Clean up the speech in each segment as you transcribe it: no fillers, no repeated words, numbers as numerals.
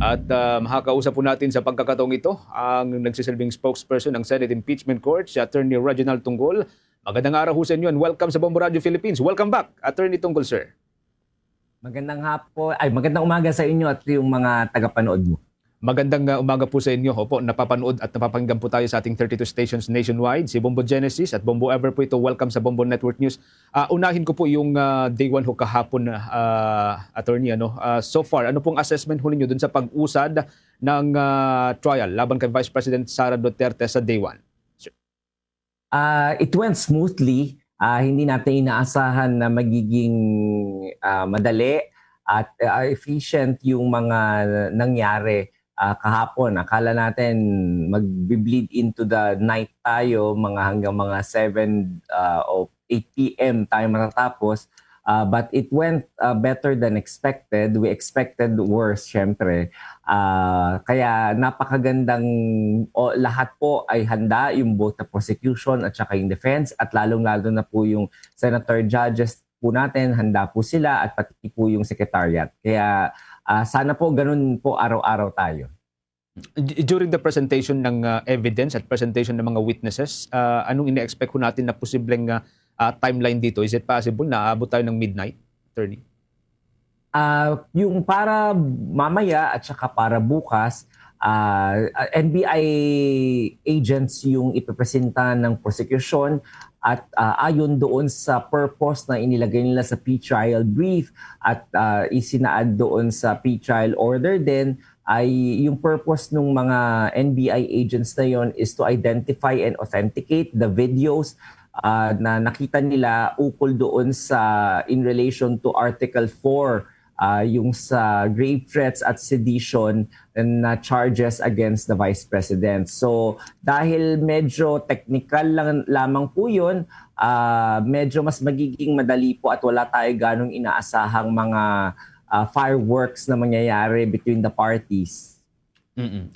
At makakausap po natin sa pagkakataong ito ang nagsisilbing spokesperson ng Senate Impeachment Court, si Attorney Reginald Tunggol. Magandang araw ho sa inyo and welcome sa Bombo Radio Philippines. Welcome back, Attorney Tunggol, sir. Magandang hapon, magandang umaga sa inyo at yung mga tagapanood mo. Magandang umaga po sa inyo. Opo, napapanood at napapakinggan po tayo sa ating 32 stations nationwide. Si Bombo Genesis at Bombo Ever po ito. Welcome sa Bombo Network News. Unahin ko po yung day 1 ho kahapon, attorney. So far, ano pong assessment ho ninyo dun sa pag-usad ng trial laban kay Vice President Sara Duterte sa day 1? It went smoothly. Hindi natin inaasahan na magiging madali at efficient yung mga nangyari. Kahapon, akala natin mag-bleed into the night tayo, hanggang mga 7 o 8 p.m. tayo matatapos. But it went better than expected. We expected worse, syempre. Kaya napakagandang lahat po ay handa, yung both the prosecution at saka yung defense, at lalong-lalo na po yung senator judges po natin, handa po sila, at pati po yung secretariat. Kaya sana po ganun po araw-araw tayo. During the presentation ng evidence at presentation ng mga witnesses, anong ina-expect ko natin na posibleng timeline dito? Is it possible na aabot tayo ng midnight, attorney? Yung para mamaya at saka para bukas, NBI agents yung ipipresenta ng prosecution at ayon doon sa purpose na inilagay nila sa pre-trial brief at isinaad doon sa pre-trial order din, ay yung purpose ng mga NBI agents na yon is to identify and authenticate the videos na nakita nila ukol doon sa in relation to Article 4, yung sa grave threats at sedition na charges against the Vice President. So dahil medyo technical lamang po yun, medyo mas magiging madali po at wala tayo ganong inaasahang mga fireworks na mangyayari between the parties.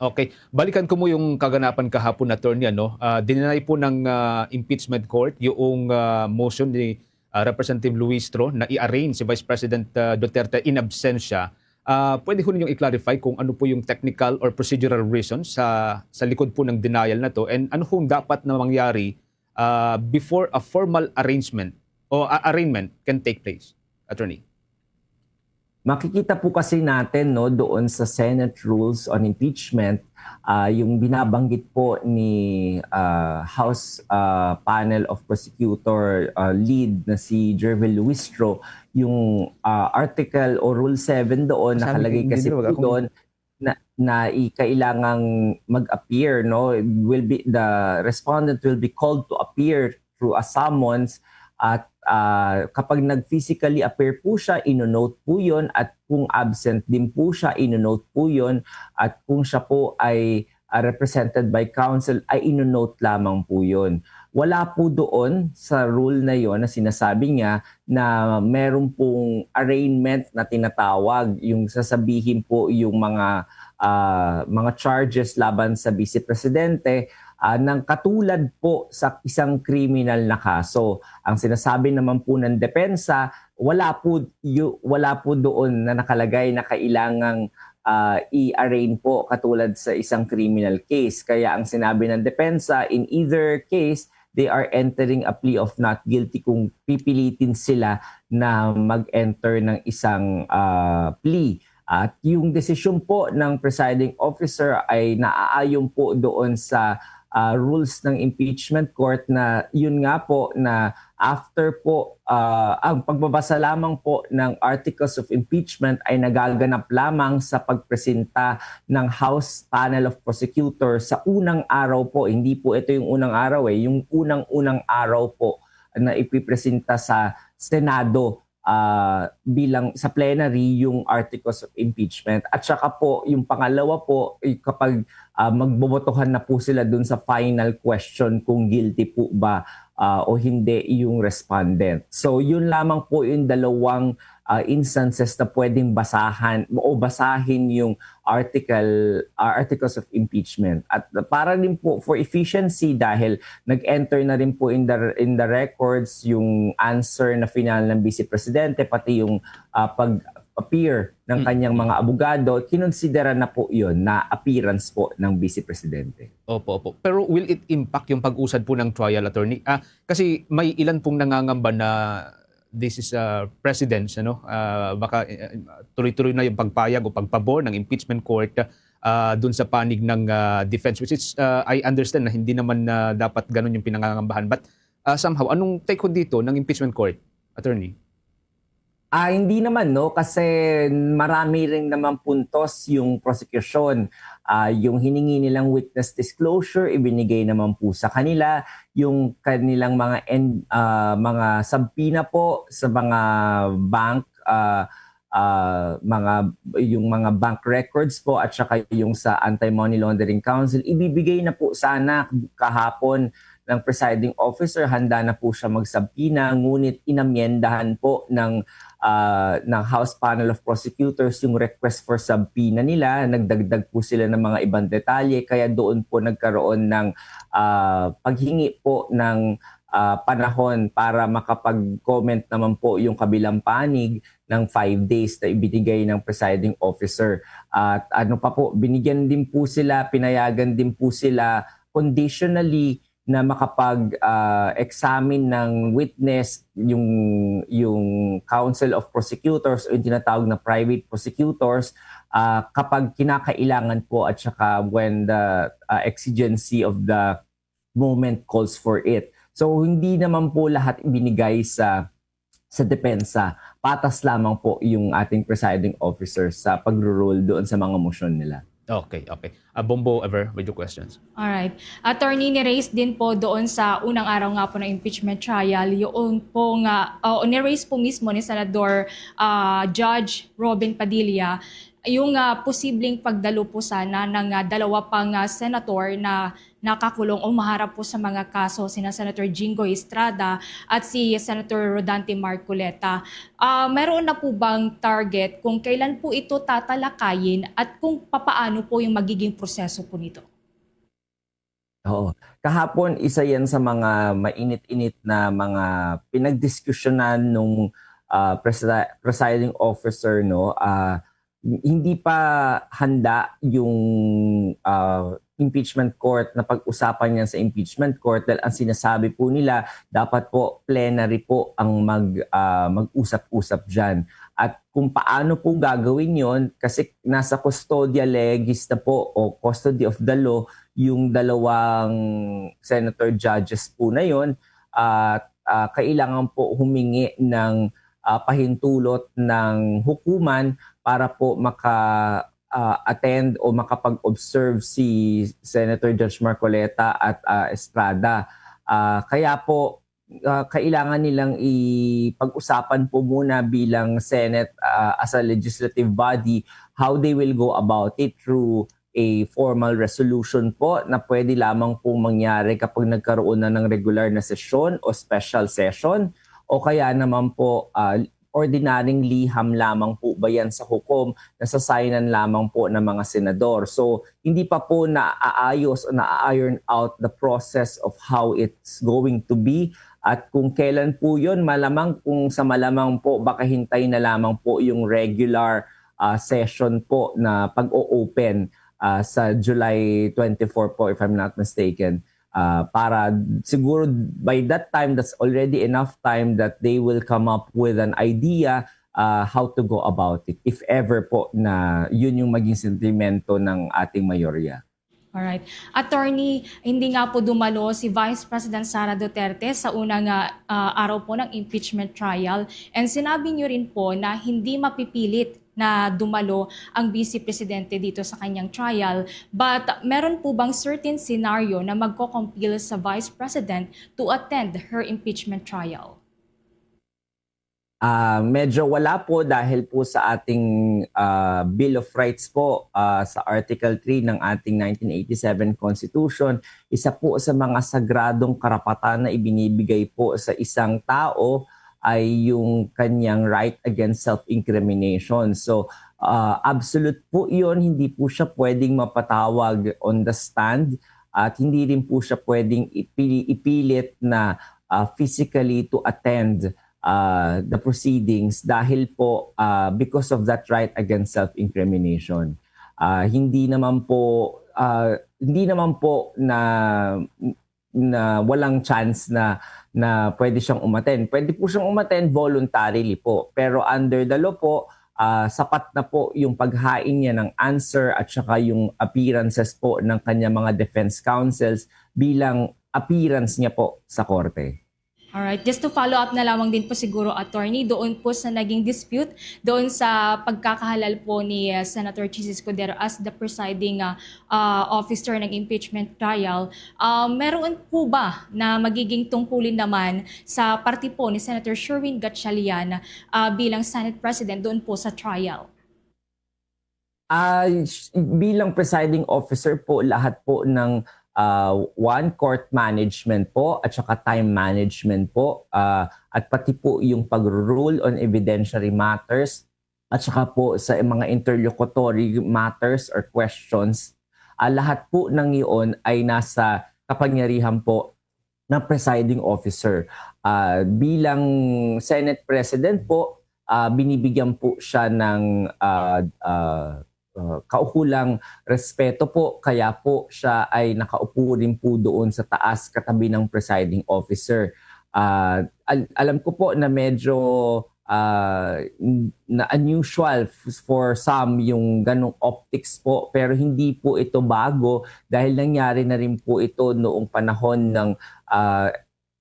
Okay. Balikan ko mo yung kaganapan kahapon, attorney. Dinenay po ng impeachment court yung motion ni Representative Luistro na i-arraign si Vice President Duterte in absentia. Pwede ko ninyong i-clarify kung ano po yung technical or procedural reasons sa likod po ng denial na to, and ano kung dapat na mangyari before a formal arrangement o arraignment can take place, attorney? Makikita po kasi natin doon sa Senate Rules on Impeachment, yung binabanggit po ni House Panel of Prosecutor lead na si Jervil Luistro, yung article o Rule 7 doon, nakalagay kasi po doon na kailangang mag-appear, the respondent will be called to appear through a summons, at kapag nag-physically appear po siya, ino-note po yun, at kung absent din po siya, ino-note po yun, at kung siya po ay represented by counsel, ay ino-note lamang po yun. Wala po doon sa rule na yon na sinasabi niya na meron pong arraignment na tinatawag, yung sasabihin po yung mga charges laban sa Vice Presidente, ng katulad po sa isang criminal na kaso. Ang sinasabi naman po ng depensa, wala po doon na nakalagay na kailangang i-arraign po katulad sa isang criminal case. Kaya ang sinabi ng depensa, in either case, they are entering a plea of not guilty kung pipilitin sila na mag-enter ng isang plea. At yung desisyon po ng presiding officer ay naaayon po doon sa rules ng impeachment court, na yun nga po na after po ang pagbabasa lamang po ng articles of impeachment ay nagaganap lamang sa pagpresenta ng House Panel of Prosecutors sa unang araw po. Hindi po ito yung unang araw, yung unang-unang araw po na ipipresenta sa Senado bilang sa plenary yung articles of impeachment. At saka po yung pangalawa po, kapag magbobotohan na po sila dun sa final question kung guilty po ba o hindi yung respondent. So yun lamang po yung dalawang instances na pwedeng basahin yung articles of impeachment. At para din po for efficiency, dahil nag-enter na rin po in the records yung answer na final ng Vice Presidente, pati yung appear ng kanyang mga abogado, kinonsidera na po yun na appearance po ng Vice Presidente. Opo, opo. Pero will it impact yung pag-usad po ng trial, attorney? Kasi may ilan pong nangangamba na this is precedence, ano? Baka tuloy-tuloy na yung pagpayag o pagpabor ng impeachment court dun sa panig ng defense, which is I understand na hindi naman dapat ganun yung pinangangambahan. But somehow, anong take ko dito ng impeachment court, attorney? Hindi naman, no, kasi marami rin naman puntos yung prosecution. Yung hiningi nilang witness disclosure, ibinigay naman po sa kanila. Yung kanilang mga subpoena po sa mga bank, yung mga bank records po at saka yung sa Anti-Money Laundering Council, ibibigay na po sana kahapon ng presiding officer. Handa na po siya magsubpoena, ngunit inamyendahan po ng House Panel of Prosecutors yung request for subpoena nila. Nagdagdag po sila ng mga ibang detalye, kaya doon po nagkaroon ng paghingi po ng panahon para makapag-comment naman po yung kabilang panig ng 5 days na ibinigay ng presiding officer. At ano pa po, binigyan din po sila, pinayagan din po sila conditionally na makapag-examine ng witness yung Council of Prosecutors o yung tinatawag na private prosecutors kapag kinakailangan po at saka when the exigency of the moment calls for it. So hindi naman po lahat ibinigay sa depensa. Patas lamang po yung ating presiding officer sa pagro-rule doon sa mga motion nila. Okay, okay. Bombo, Ever, with your questions. Alright. Attorney, ni-raise din po doon sa unang araw nga po ng impeachment trial, yung po nga, ni-raise po mismo ni Senador Judge Robin Padilla, yung posibleng pagdalo po sana ng dalawa pang senator na nakakulong o maharap po sa mga kaso, sina Senator Jinggoy Estrada at si Senator Rodante Marcoleta. Meron na po bang target kung kailan po ito tatalakayin at kung papaano po yung magiging proseso po nito? Oo. Kahapon, isa yan sa mga mainit-init na mga pinagdiskusyonan nung presiding officer, no? Hindi pa handa yung impeachment court na pag-usapan niyan sa impeachment court dahil ang sinasabi po nila dapat po plenary po ang mag-usap-usap dyan. At kung paano po gagawin yon, kasi nasa custodia legis na po o custody of the law yung dalawang senator judges po na yon, at kailangan po humingi ng pahintulot ng hukuman para po attend o makapag-observe si Senator Judge Marcoleta at Estrada. Kaya po, kailangan nilang ipag-usapan po muna bilang Senate as a legislative body how they will go about it through a formal resolution po na pwede lamang pong mangyari kapag nagkaroon na ng regular na sesyon o special session o kaya naman po ordinaryong liham lamang po ba yan sa hukom na sasaynan lamang po ng mga senador. So, hindi pa po naaayos o na-iron out the process of how it's going to be. At kung kailan po yun, malamang kung sa malamang po, baka hintay na lamang po yung regular session po na pag-o-open sa July 24 po, if I'm not mistaken. Para siguro by that time, that's already enough time that they will come up with an idea how to go about it. If ever po na yun yung maging sentimento ng ating mayorya. Alright. Attorney, hindi nga po dumalo si Vice President Sara Duterte sa unang araw po ng impeachment trial. And sinabi niyo rin po na hindi mapipilit na dumalo ang Vice Presidente dito sa kanyang trial. But meron po bang certain scenario na magko-compel sa Vice President to attend her impeachment trial? Medyo wala po dahil po sa ating Bill of Rights po sa Article 3 ng ating 1987 Constitution. Isa po sa mga sagradong karapatan na ibinibigay po sa isang tao ay yung kanyang right against self-incrimination. So, absolute po yun. Hindi po siya pwedeng mapatawag on the stand at hindi rin po siya pwedeng ipilit na physically to attend the proceedings dahil po because of that right against self-incrimination. Hindi naman po na walang chance na pwede siyang umattend. Pwede po siyang umattend voluntarily po. Pero under the law po, sapat na po yung paghain niya ng answer at saka yung appearances po ng kanya mga defense counsels bilang appearance niya po sa korte. Alright, just to follow up na lamang din po siguro, attorney, doon po sa naging dispute, doon sa pagkakahalal po ni Senator Chis Escudero as the presiding officer ng impeachment trial, meron po ba na magiging tungkulin naman sa party po ni Senator Sherwin Gatchalian bilang Senate President doon po sa trial? Bilang presiding officer po, lahat po ng court management po at saka time management po at pati po yung pag-rule on evidentiary matters at saka po sa mga interlocutory matters or questions, lahat po ng iyon ay nasa kapangyarihan po ng presiding officer. Bilang Senate President po, binibigyan po siya ng kaukulang respeto po, kaya po siya ay nakaupo rin po doon sa taas katabi ng presiding officer. Alam ko po na medyo na unusual for some yung ganong optics po, pero hindi po ito bago dahil nangyari na rin po ito noong panahon ng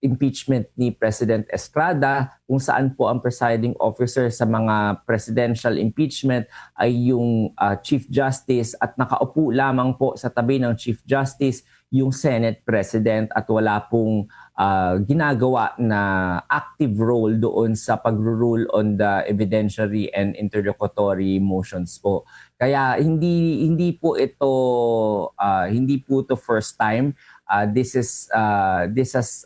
impeachment ni President Estrada, kung saan po ang presiding officer sa mga presidential impeachment ay yung Chief Justice at nakaupo lamang po sa tabi ng Chief Justice yung Senate President at wala pong ginagawa na active role doon sa pag-rule on the evidentiary and interlocutory motions po. Kaya hindi po ito first time. This has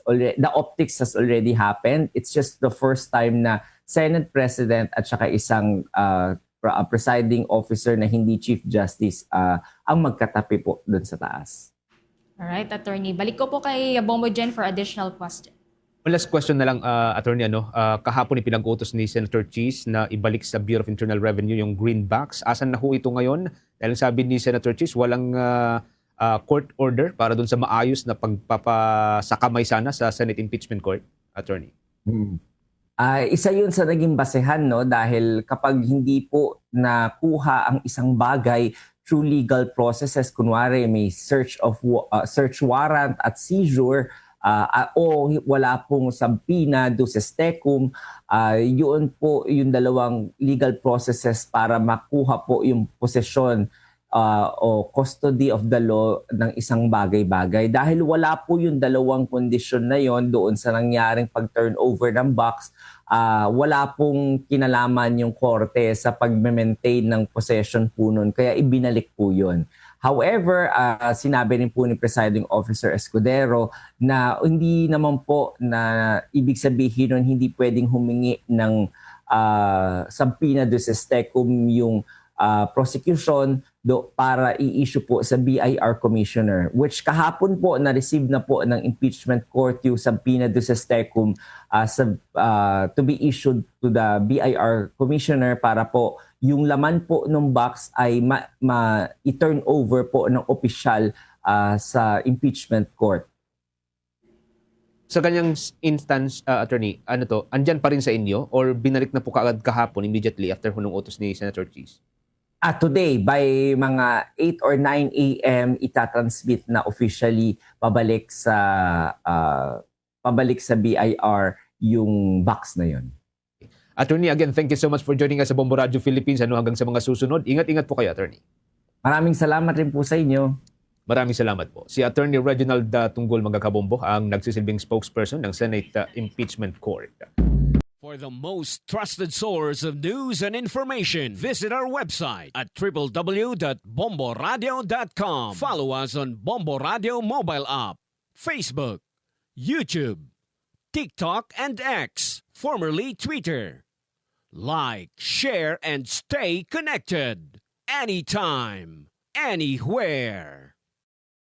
already, the optics has already happened. It's just the first time na Senate President at saka isang presiding officer na hindi Chief Justice ang magkatapi po doon sa taas. Alright, attorney. Balik ko po kay Bombo Jen for additional question. Last question na lang, attorney, kahapon ipinag-utos ni Senator Chis na ibalik sa Bureau of Internal Revenue yung greenbacks. Asan na ho ito ngayon? Dahil sabi ni Senator Chis, walang court order para dun sa maayos na pagpapasakamay sana sa Senate Impeachment Court, attorney. Isa yun sa naging basehan, no? Dahil kapag hindi po nakuha ang isang bagay through legal processes, kunwari may search warrant at seizure, o wala pong subpoena, duces tecum, yun po yung dalawang legal processes para makuha po yung posesyon o custody of the law ng isang bagay-bagay. Dahil wala po yung dalawang kondisyon na yon doon sa nangyaring pag-turnover ng box, wala pong kinalaman yung korte sa pag-maintain ng possession po nun. Kaya ibinalik po yun. However, sinabi rin po ni Presiding Officer Escudero na hindi naman po na ibig sabihin nun hindi pwedeng humingi ng subpoena duces tecum yung prosecution para i-issue po sa BIR Commissioner, which kahapon po na-receive na po ng impeachment court yung subpoena duces tecum to be issued to the BIR Commissioner para po yung laman po ng box ay i-turn over po ng opisyal sa impeachment court. Sa ganyang instance, attorney, andyan pa rin sa inyo or binalik na po kaagad kahapon immediately after hunong utos ni Senator Chis? Today, by mga 8 or 9 a.m., itatransmit na officially pabalik sa BIR yung box na yun. Attorney, again, thank you so much for joining us sa Bombo Radio Philippines. Hanggang sa mga susunod. Ingat-ingat po kayo, attorney. Maraming salamat rin po sa inyo. Maraming salamat po. Si Attorney Reginald Tunggol Magkakabombo ang nagsisilbing spokesperson ng Senate Impeachment Court. For the most trusted source of news and information, visit our website at www.bomboradio.com. Follow us on Bombo Radio mobile app, Facebook, YouTube, TikTok, and X, formerly Twitter. Like, share, and stay connected. Anytime, anywhere.